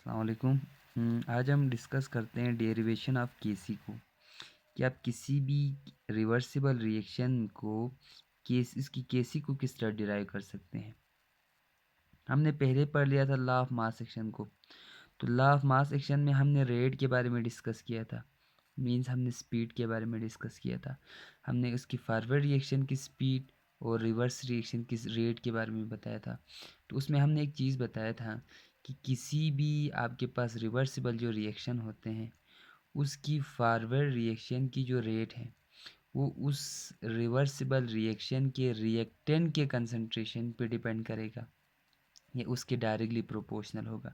अस्सलाम वालेकुम। आज हम डिस्कस करते हैं डेरिवेशन ऑफ केसी को कि आप किसी भी रिवर्सिबल रिएक्शन को इसकी केसी को किस तरह डिराइव कर सकते हैं। हमने पहले पढ़ लिया था लॉ ऑफ मास एक्शन को। तो लॉ ऑफ मास एक्शन में हमने रेट के बारे में डिस्कस किया था, मींस हमने स्पीड के बारे में डिस्कस किया था। हमने उसकी फॉरवर्ड रिएक्शन की स्पीड और रिवर्स रिएक्शन की रेट के बारे में बताया था। तो उसमें हमने एक चीज़ बताया था कि किसी भी आपके पास रिवर्सिबल जो रिएक्शन होते हैं उसकी फॉरवर्ड रिएक्शन की जो रेट है वो उस रिवर्सिबल रिएक्शन के रिएक्टेंट के कंसंट्रेशन पे डिपेंड करेगा, ये उसके डायरेक्टली प्रोपोर्शनल होगा।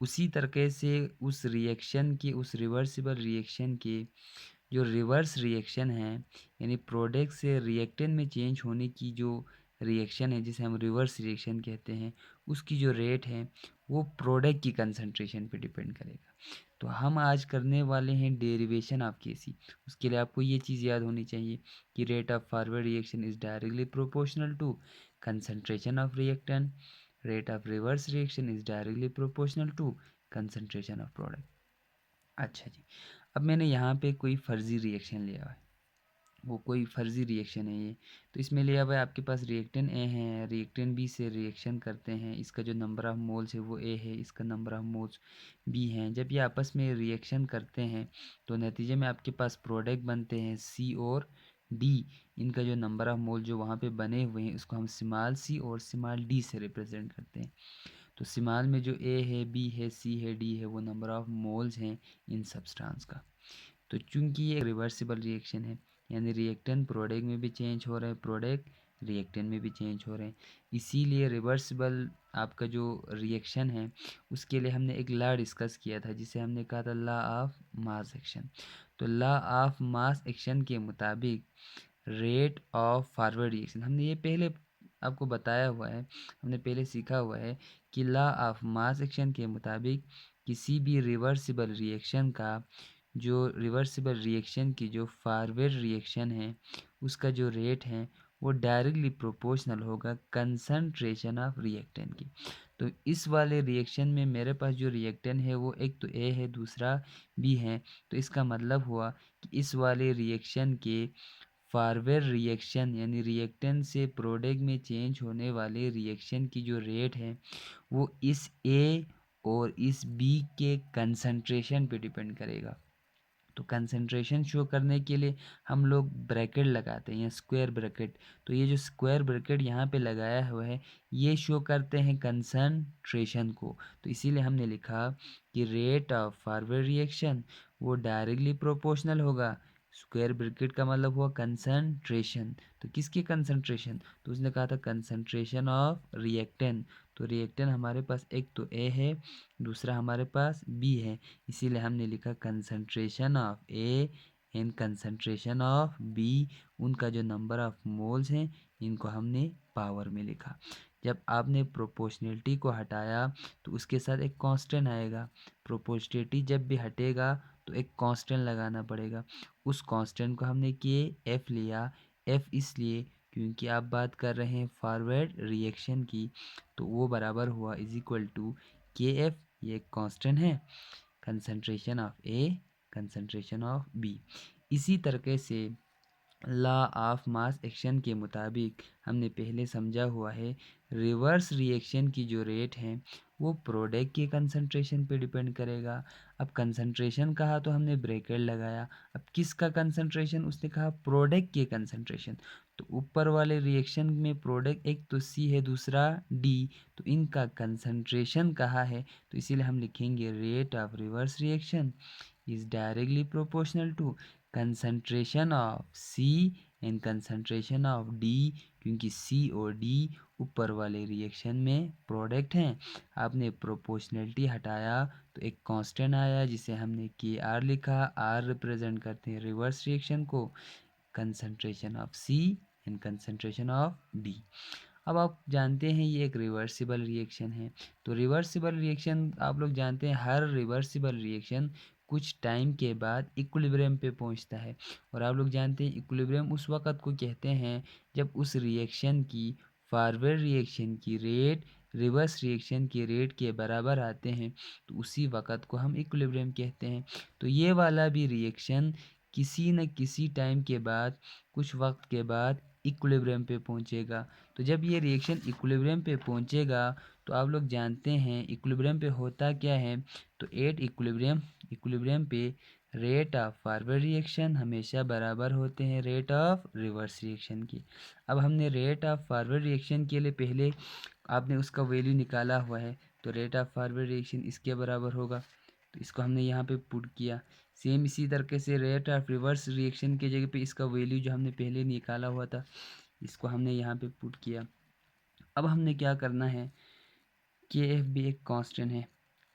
उसी तरीके से उस रिएक्शन के उस रिवर्सिबल रिएक्शन के जो रिवर्स रिएक्शन है यानी प्रोडक्ट से रिएक्टेंट में चेंज होने की जो रिएक्शन है जिसे हम रिवर्स रिएक्शन कहते हैं, उसकी जो रेट है वो प्रोडक्ट की कंसंट्रेशन पे डिपेंड करेगा। तो हम आज करने वाले हैं डेरिवेशन ऑफ केसी। उसके लिए आपको ये चीज़ याद होनी चाहिए कि rate of forward reaction is directly proportional to concentration of reactant, rate of reverse reaction is directly proportional to concentration of product. अच्छा जी, अब मैंने यहाँ पे कोई फर्जी रिएक्शन लिया है, वो कोई फर्जी रिएक्शन है ये। तो इसमें लिया हुआ है आपके पास रिएक्टेंट ए है, रिएक्टेंट बी से रिएक्शन करते हैं, इसका जो नंबर ऑफ मोल्स है वो ए है, इसका नंबर ऑफ मोल्स बी हैं। जब ये आपस में रिएक्शन करते हैं तो नतीजे में आपके पास प्रोडक्ट बनते हैं सी और डी। इनका जो नंबर ऑफ मोल जो वहाँ पे बने हुए हैं उसको हम स्मॉल सी और स्मॉल डी से रिप्रेजेंट करते हैं। तो स्मॉल में जो ए है, बी है, सी है, डी है, वो नंबर ऑफ मोल्स हैं इन सब्सटेंस का। तो चूंकि ये रिवर्सिबल रिएक्शन है यानी रिएक्टेंट प्रोडक्ट में भी चेंज हो रहा है, प्रोडक्ट रिएक्टेंट में भी चेंज हो रहे हैं, इसीलिए रिवर्सिबल आपका जो रिएक्शन है उसके लिए हमने एक लॉ डिस्कस किया था जिसे हमने कहा था लॉ ऑफ मास एक्शन। तो लॉ ऑफ मास एक्शन के मुताबिक रेट ऑफ फॉरवर्ड रिएक्शन हमने ये पहले आपको बताया हुआ है, हमने पहले सीखा हुआ है कि लॉ ऑफ मास एक्शन के मुताबिक किसी भी रिवर्सिबल रिएक्शन का जो रिवर्सिबल रिएक्शन की जो फॉरवर्ड रिएक्शन है उसका जो रेट है वो डायरेक्टली प्रोपोर्शनल होगा कंसंट्रेशन ऑफ रिएक्टेंट की। तो इस वाले रिएक्शन में मेरे पास जो रिएक्टेंट है वो एक तो ए है, दूसरा बी है। तो इसका मतलब हुआ कि इस वाले रिएक्शन के फॉरवर्ड रिएक्शन यानी रिएक्टेंट से प्रोडक्ट में चेंज होने वाले रिएक्शन की जो रेट है वो इस ए और इस बी के कंसंट्रेशन पे डिपेंड करेगा। तो कंसंट्रेशन शो करने के लिए हम लोग ब्रैकेट लगाते हैं या स्क्वायर ब्रैकेट। तो ये जो स्क्वायर ब्रैकेट यहाँ पे लगाया हुआ है ये शो करते हैं कंसंट्रेशन को। तो इसीलिए हमने लिखा कि रेट ऑफ फॉरवर्ड रिएक्शन वो डायरेक्टली प्रोपोर्शनल होगा, स्क्वायर ब्रैकेट का मतलब हुआ कंसंट्रेशन। तो किसकी कंसंट्रेशन, तो उसने कहा था कंसंट्रेशन ऑफ रिएक्टेंट। तो रिएक्टेंट हमारे पास एक तो ए है, दूसरा हमारे पास बी है, इसीलिए हमने लिखा concentration of A and concentration of B. उनका जो नंबर ऑफ मोल्स हैं इनको हमने पावर में लिखा। जब आपने प्रोपोर्शनलिटी को हटाया तो उसके साथ एक कांस्टेंट आएगा। प्रोपोर्शनलिटी जब भी हटेगा तो एक कांस्टेंट लगाना पड़ेगा। उस कांस्टेंट को हमने के एफ लिया। एफ इसलिए क्योंकि आप बात कर रहे हैं फॉरवर्ड रिएक्शन की, तो वो बराबर हुआ is equal to K F, ये एक कांस्टेंट है, concentration of A concentration of B. इसी तरीके से लॉ ऑफ मास एक्शन के मुताबिक हमने पहले समझा हुआ है रिवर्स रिएक्शन की जो रेट है वो प्रोडक्ट के कंसंट्रेशन पे डिपेंड करेगा। अब कंसंट्रेशन कहा तो हमने ब्रैकेट लगाया, अब किसका कंसंट्रेशन, उसने कहा प्रोडक्ट के कंसंट्रेशन। तो ऊपर वाले रिएक्शन में प्रोडक्ट एक तो सी है, दूसरा डी, तो इनका कंसंट्रेशन कहा है, तो इसीलिए हम लिखेंगे rate of reverse reaction is directly proportional to concentration of C and concentration of D, क्योंकि सी और डी ऊपर वाले रिएक्शन में प्रोडक्ट हैं। आपने प्रोपोर्शनलिटी हटाया तो एक कांस्टेंट आया जिसे हमने के आर लिखा। आर रिप्रेजेंट करते हैं रिवर्स रिएक्शन को, concentration of C and concentration of D. अब आप जानते हैं ये एक रिवर्सिबल रिएक्शन है। तो रिवर्सिबल रिएक्शन आप लोग जानते हैं हर रिवर्सिबल रिएक्शन कुछ टाइम के बाद इक्विलिब्रियम पे पहुंचता है। और आप लोग जानते हैं इक्विलिब्रियम उस वक़्त को कहते हैं जब उस रिएक्शन की फॉरवर्ड रिएक्शन की रेट रिवर्स रिएक्शन के रेट के बराबर आते हैं तो उसी वक़्त को हम इक्विलिब्रियम कहते हैं। तो ये वाला भी रिएक्शन किसी न किसी टाइम के बाद, कुछ वक्त के बाद इक्विलिब्रियम पे पहुंचेगा। तो जब ये रिएक्शन इक्विलिब्रियम पे पहुंचेगा तो आप लोग जानते हैं इक्विलिब्रियम पे होता क्या है। तो एट इक्विलिब्रियम पे रेट ऑफ फॉरवर्ड रिएक्शन हमेशा बराबर होते हैं रेट ऑफ रिवर्स रिएक्शन के। अब हमने रेट ऑफ फॉरवर्ड रिएक्शन के लिए पहले आपने उसका वैल्यू निकाला हुआ है, तो रेट ऑफ फॉरवर्ड रिएक्शन इसके बराबर होगा, तो इसको हमने यहाँ पे पुट किया। सेम इसी तरीके से रेट ऑफ रिवर्स रिएक्शन के जगह पे इसका वैल्यू जो हमने पहले निकाला हुआ था इसको हमने यहाँ पे पुट किया। अब हमने क्या करना है, के एफ भी एक कांस्टेंट है,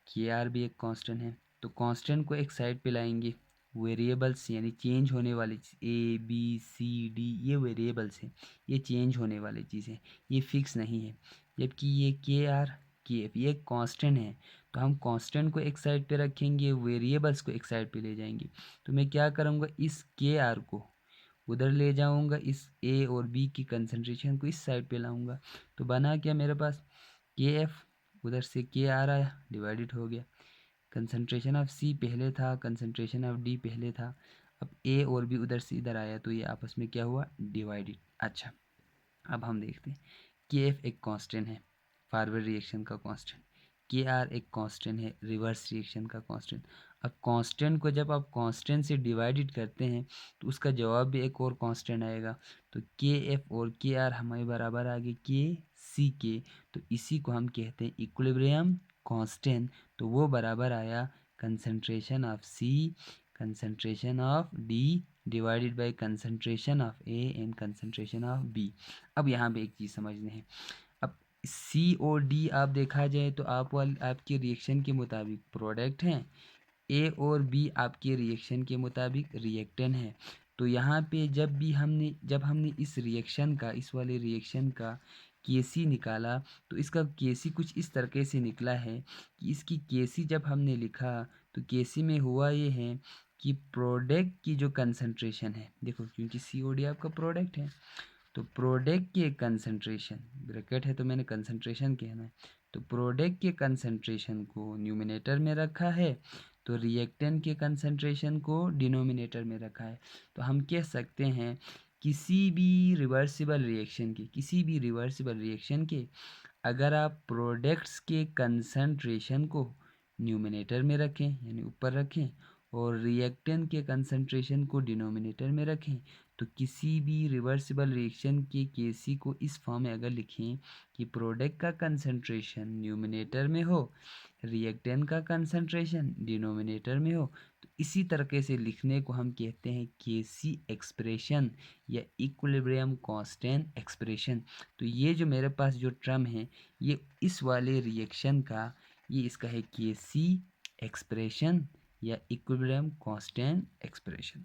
के आर भी एक कांस्टेंट है, तो कांस्टेंट को एक साइड पे लाएंगे। वेरिएबल्स यानी चेंज होने वाली ए बी सी डी ये वेरिएबल्स हैं, ये चेंज होने वाली चीज़ें, ये फिक्स नहीं है। जबकि ये के आर के एफ ये कांस्टेंट है, तो हम कांस्टेंट को एक साइड पे रखेंगे, वेरिएबल्स को एक साइड पे ले जाएंगे। तो मैं क्या करूँगा, इस के आर को उधर ले जाऊँगा, इस ए और बी की कंसंट्रेशन को इस साइड पे लाऊँगा। तो बना क्या मेरे पास, के एफ उधर से के आ रहा है डिवाइडेड हो गया, कंसंट्रेशन ऑफ सी पहले था, कंसंट्रेशन ऑफ डी पहले था, अब ए और बी उधर से इधर आया तो ये आपस में क्या हुआ, डिवाइडेड। अच्छा, अब हम देखते हैं के एफ एक कांस्टेंट है फॉरवर्ड रिएक्शन का कांस्टेंट, के आर एक कांस्टेंट है रिवर्स रिएक्शन का कांस्टेंट। अब कांस्टेंट को जब आप कांस्टेंट से डिवाइडेड करते हैं तो उसका जवाब भी एक और कांस्टेंट आएगा। तो के एफ और के आर हमारे बराबर आ गए के सी के, तो इसी को हम कहते हैं इक्विलिब्रियम कांस्टेंट। तो वो बराबर आया concentration of C, concentration of D divided by concentration of A and concentration of B. अब यहाँ पे एक चीज़ समझने हैं, अब सी और डी आप देखा जाए तो आपके रिएक्शन के मुताबिक प्रोडक्ट हैं, ए और बी आपके रिएक्शन के मुताबिक रिएक्टेंट है। तो यहाँ पे जब हमने इस रिएक्शन का, इस वाले रिएक्शन का केसी निकाला तो इसका केसी कुछ इस तरीके से निकला है कि इसकी केसी जब हमने लिखा तो केसी में हुआ ये है कि प्रोडक्ट की जो कंसंट्रेशन है, देखो क्योंकि सी ओ डी आपका प्रोडक्ट है, तो प्रोडक्ट के कंसंट्रेशन, ब्रैकेट है तो मैंने कंसंट्रेशन कहना है, तो प्रोडक्ट के कंसंट्रेशन को न्यूमिनेटर में रखा है, तो रिएक्टेंट के कंसंट्रेशन को डिनोमिनेटर में रखा है। तो हम कह सकते हैं किसी भी रिवर्सिबल रिएक्शन के अगर आप प्रोडक्ट्स के कंसंट्रेशन को न्यूमिनेटर में रखें यानी ऊपर रखें और रिएक्टेंट के कंसंट्रेशन को डिनोमिनेटर में रखें, तो किसी भी रिवर्सिबल रिएक्शन के केसी को इस फॉर्म में अगर लिखें कि प्रोडक्ट का कंसंट्रेशन न्यूमिनेटर में हो, रिएक्टेंट का कंसंट्रेशन डिनोमिनेटर में हो, तो इसी तरीके से लिखने को हम कहते हैं केसी एक्सप्रेशन या इक्विलिब्रियम कांस्टेंट एक्सप्रेशन। तो ये जो मेरे पास जो टर्म है ये इस वाले रिएक्शन का, ये इसका है केसी एक्सप्रेशन या इक्विलिब्रियम कांस्टेंट एक्सप्रेशन।